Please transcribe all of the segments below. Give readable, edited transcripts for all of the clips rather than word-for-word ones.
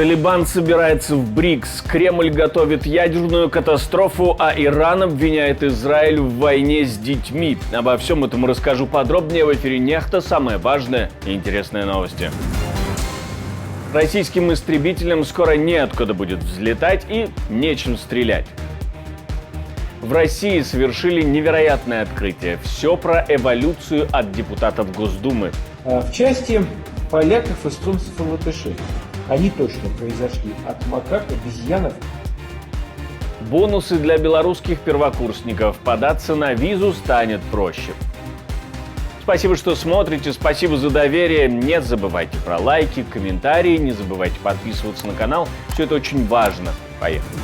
Талибан собирается в БРИКС, Кремль готовит ядерную катастрофу, а Иран обвиняет Израиль в войне с детьми. Обо всем этом расскажу подробнее в эфире Нехта. Самые важные и интересные новости. Российским истребителям скоро неоткуда будет взлетать и нечем стрелять. В России совершили невероятное открытие. Все про эволюцию от депутатов Госдумы. В части поляков, эстонцев и латышей. Они точно произошли от макак, обезьянов. Бонусы для белорусских первокурсников. Податься на визу станет проще. Спасибо, что смотрите, спасибо за доверие. Не забывайте про лайки, комментарии, не забывайте подписываться на канал. Все это очень важно. Поехали.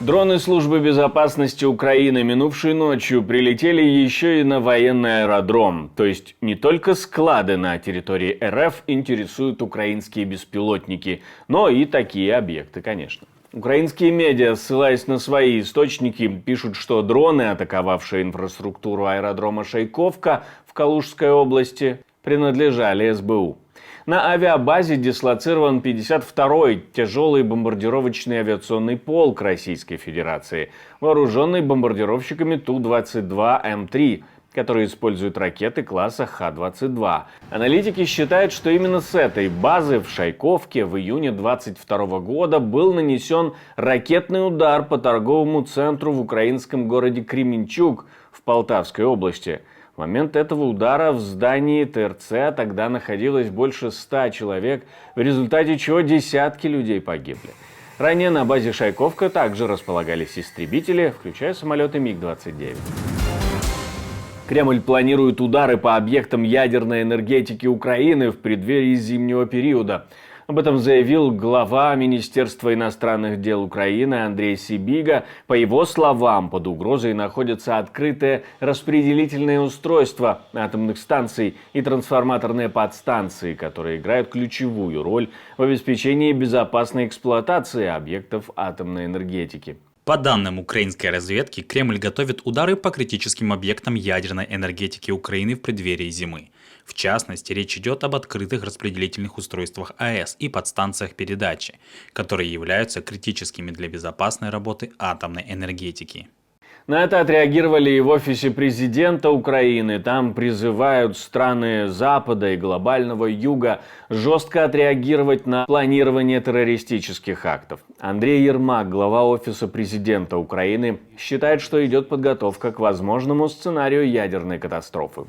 Дроны службы безопасности Украины минувшей ночью прилетели еще и на военный аэродром. То есть не только склады на территории РФ интересуют украинские беспилотники, но и такие объекты, конечно. Украинские медиа, ссылаясь на свои источники, пишут, что дроны, атаковавшие инфраструктуру аэродрома Шайковка в Калужской области, принадлежали СБУ. На авиабазе дислоцирован 52-й тяжелый бомбардировочный авиационный полк Российской Федерации, вооруженный бомбардировщиками Ту-22М3, которые используют ракеты класса Х-22. Аналитики считают, что именно с этой базы в Шайковке в июне 2022 года был нанесен ракетный удар по торговому центру в украинском городе Кременчуг в Полтавской области. В момент этого удара в здании ТРЦ тогда находилось больше 100 человек, в результате чего десятки людей погибли. Ранее на базе Шайковка также располагались истребители, включая самолеты МиГ-29. Кремль планирует удары по объектам ядерной энергетики Украины в преддверии зимнего периода. Об этом заявил глава Министерства иностранных дел Украины Андрей Сибига. По его словам, под угрозой находятся открытые распределительные устройства атомных станций и трансформаторные подстанции, которые играют ключевую роль в обеспечении безопасной эксплуатации объектов атомной энергетики. По данным украинской разведки, Кремль готовит удары по критическим объектам ядерной энергетики Украины в преддверии зимы. В частности, речь идет об открытых распределительных устройствах АЭС и подстанциях передачи, которые являются критическими для безопасной работы атомной энергетики. На это отреагировали и в офисе президента Украины. Там призывают страны Запада и глобального Юга жестко отреагировать на планирование террористических актов. Андрей Ермак, глава офиса президента Украины, считает, что идет подготовка к возможному сценарию ядерной катастрофы.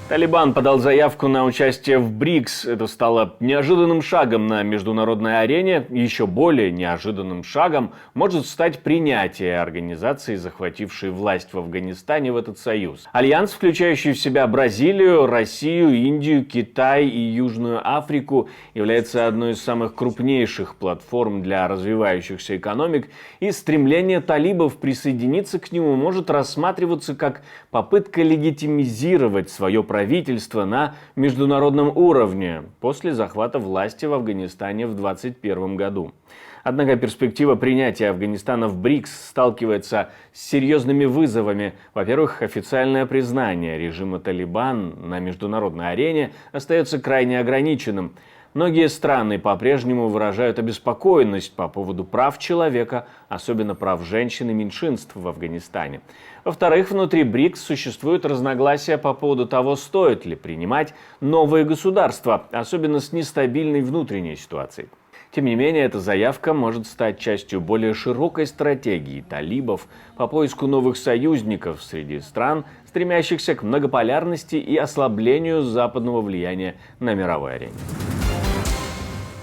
Талибан подал заявку на участие в БРИКС. Это стало неожиданным шагом на международной арене. Еще более неожиданным шагом может стать принятие организации, захватившей власть в Афганистане, в этот союз. Альянс, включающий в себя Бразилию, Россию, Индию, Китай и Южную Африку, является одной из самых крупнейших платформ для развивающихся экономик, и стремление талибов присоединиться к нему может рассматриваться как попытка легитимизировать свое правительство на международном уровне после захвата власти в Афганистане в 2021 году. Однако перспектива принятия Афганистана в БРИКС сталкивается с серьезными вызовами. Во-первых, официальное признание режима Талибан на международной арене остается крайне ограниченным. Многие страны по-прежнему выражают обеспокоенность по поводу прав человека, особенно прав женщин и меньшинств в Афганистане. Во-вторых, внутри БРИКС существуют разногласия по поводу того, стоит ли принимать новые государства, особенно с нестабильной внутренней ситуацией. Тем не менее, эта заявка может стать частью более широкой стратегии талибов по поиску новых союзников среди стран, стремящихся к многополярности и ослаблению западного влияния на мировой арене.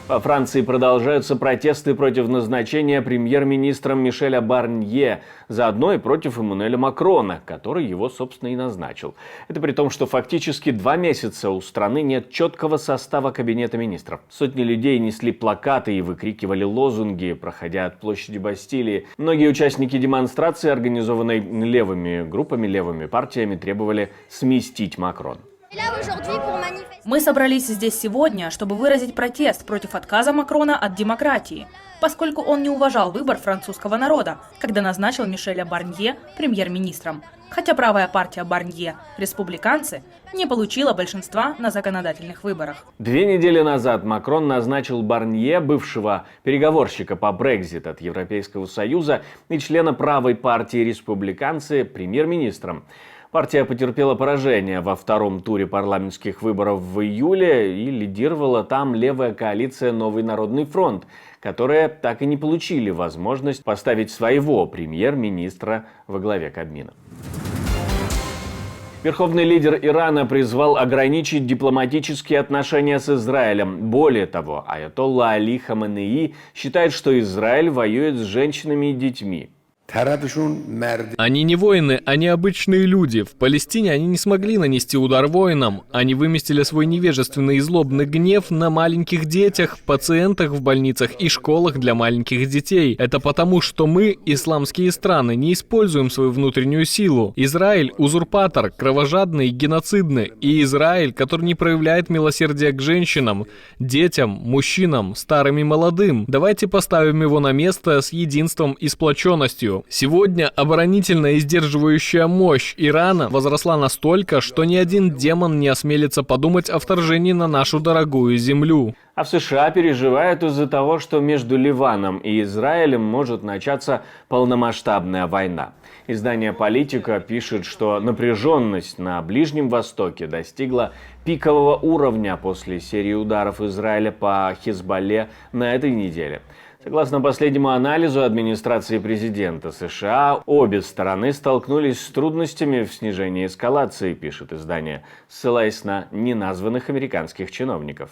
Во Франции продолжаются протесты против назначения премьер-министром Мишеля Барнье, заодно и против Эммануэля Макрона, который его, собственно, и назначил. Это при том, что фактически 2 месяца у страны нет четкого состава кабинета министров. Сотни людей несли плакаты и выкрикивали лозунги, проходя от площади Бастилии. Многие участники демонстрации, организованной левыми группами, левыми партиями, требовали сместить Макрона. Мы собрались здесь сегодня, чтобы выразить протест против отказа Макрона от демократии, поскольку он не уважал выбор французского народа, когда назначил Мишеля Барнье премьер-министром, хотя правая партия Барнье, республиканцы, не получила большинства на законодательных выборах. 2 недели назад Макрон назначил Барнье, бывшего переговорщика по Брексит от Европейского Союза и члена правой партии республиканцы, премьер-министром. Партия потерпела поражение во втором туре парламентских выборов в июле и лидировала там левая коалиция «Новый народный фронт», которые так и не получили возможность поставить своего премьер-министра во главе Кабмина. Верховный лидер Ирана призвал ограничить дипломатические отношения с Израилем. Более того, аятолла Али Хаменеи считает, что Израиль воюет с женщинами и детьми. Они не воины, они обычные люди. В Палестине они не смогли нанести удар воинам. Они выместили свой невежественный и злобный гнев на маленьких детях, пациентах в больницах и школах для маленьких детей. Это потому, что мы, исламские страны, не используем свою внутреннюю силу. Израиль – узурпатор, кровожадный и геноцидный. И Израиль, который не проявляет милосердия к женщинам, детям, мужчинам, старым и молодым. Давайте поставим его на место с единством и сплоченностью. Сегодня оборонительная и сдерживающая мощь Ирана возросла настолько, что ни один демон не осмелится подумать о вторжении на нашу дорогую землю. А в США переживают из-за того, что между Ливаном и Израилем может начаться полномасштабная война. Издание «Политика» пишет, что напряженность на Ближнем Востоке достигла пикового уровня после серии ударов Израиля по Хизбалле на этой неделе. Согласно последнему анализу администрации президента США, обе стороны столкнулись с трудностями в снижении эскалации, пишет издание, ссылаясь на неназванных американских чиновников.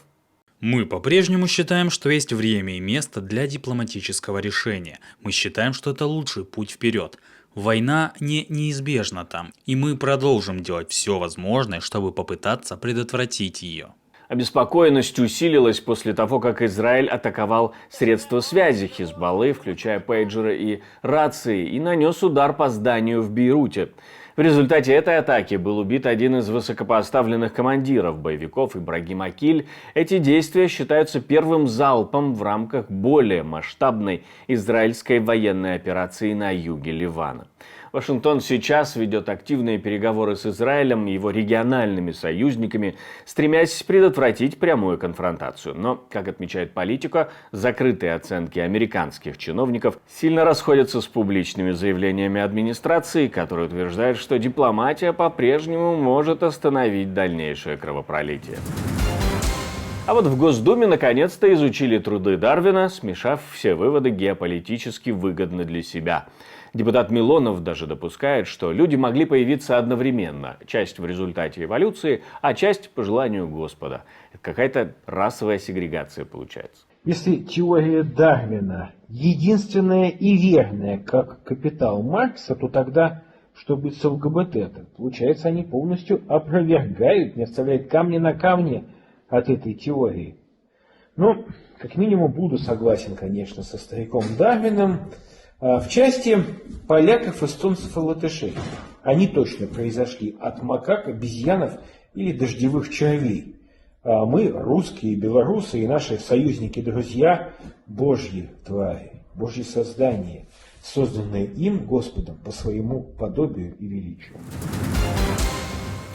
Мы по-прежнему считаем, что есть время и место для дипломатического решения. Мы считаем, что это лучший путь вперед. Война неизбежна там, и мы продолжим делать все возможное, чтобы попытаться предотвратить ее. Обеспокоенность усилилась после того, как Израиль атаковал средства связи Хизбаллы, включая пейджеры и рации, и нанес удар по зданию в Бейруте. В результате этой атаки был убит один из высокопоставленных командиров боевиков Ибрагим Акиль. Эти действия считаются первым залпом в рамках более масштабной израильской военной операции на юге Ливана. Вашингтон сейчас ведет активные переговоры с Израилем и его региональными союзниками, стремясь предотвратить прямую конфронтацию. Но, как отмечает «Политика», закрытые оценки американских чиновников сильно расходятся с публичными заявлениями администрации, которая утверждает, что дипломатия по-прежнему может остановить дальнейшее кровопролитие. А вот в Госдуме наконец-то изучили труды Дарвина, смешав все выводы геополитически выгодно для себя. Депутат Милонов даже допускает, что люди могли появиться одновременно. Часть в результате эволюции, а часть по желанию Господа. Это какая-то расовая сегрегация получается. Если теория Дарвина единственная и верная, как капитал Маркса, то тогда что будет с ЛГБТ? Получается, они полностью опровергают, не оставляют камня на камне от этой теории. Ну, как минимум, буду согласен, конечно, со стариком Дарвином. В части поляков, эстонцев и латышей. Они точно произошли от макак, обезьянов или дождевых червей. А мы, русские, белорусы и наши союзники-друзья, божьи твари, божьи создания, созданные им, Господом, по своему подобию и величию.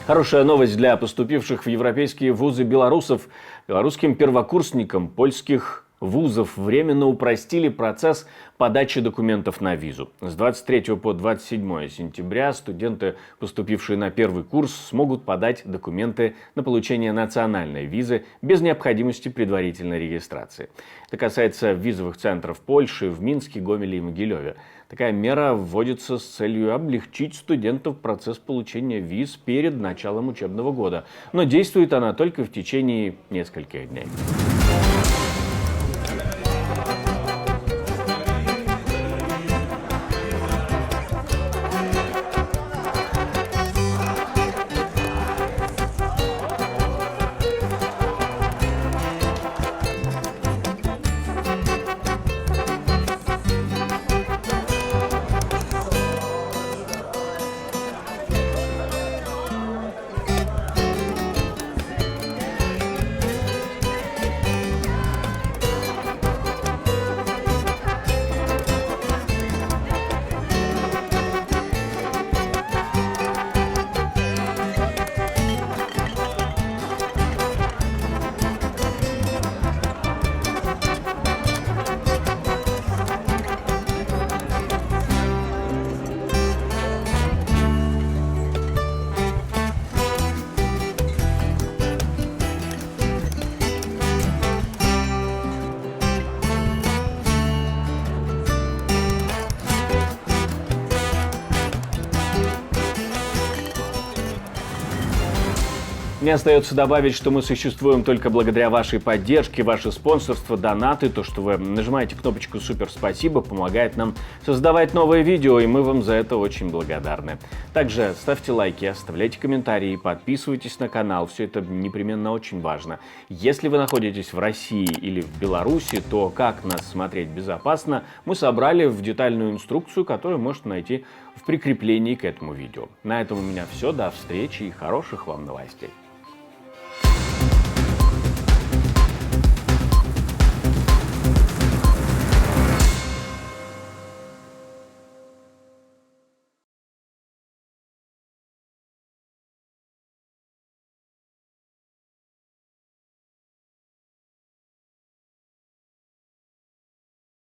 Хорошая новость для поступивших в европейские вузы белорусов. Белорусским первокурсникам польских вузов временно упростили процесс подачи документов на визу. С 23 по 27 сентября студенты, поступившие на первый курс, смогут подать документы на получение национальной визы без необходимости предварительной регистрации. Это касается визовых центров Польши в Минске, Гомеле и Могилеве. Такая мера вводится с целью облегчить студентов процесс получения виз перед началом учебного года. Но действует она только в течение нескольких дней. Мне остается добавить, что мы существуем только благодаря вашей поддержке, ваше спонсорство, донаты, то, что вы нажимаете кнопочку «Супер спасибо», помогает нам создавать новые видео, и мы вам за это очень благодарны. Также ставьте лайки, оставляйте комментарии, подписывайтесь на канал, все это непременно очень важно. Если вы находитесь в России или в Беларуси, то как нас смотреть безопасно, мы собрали в детальную инструкцию, которую можете найти в прикреплении к этому видео. На этом у меня все, до встречи и хороших вам новостей.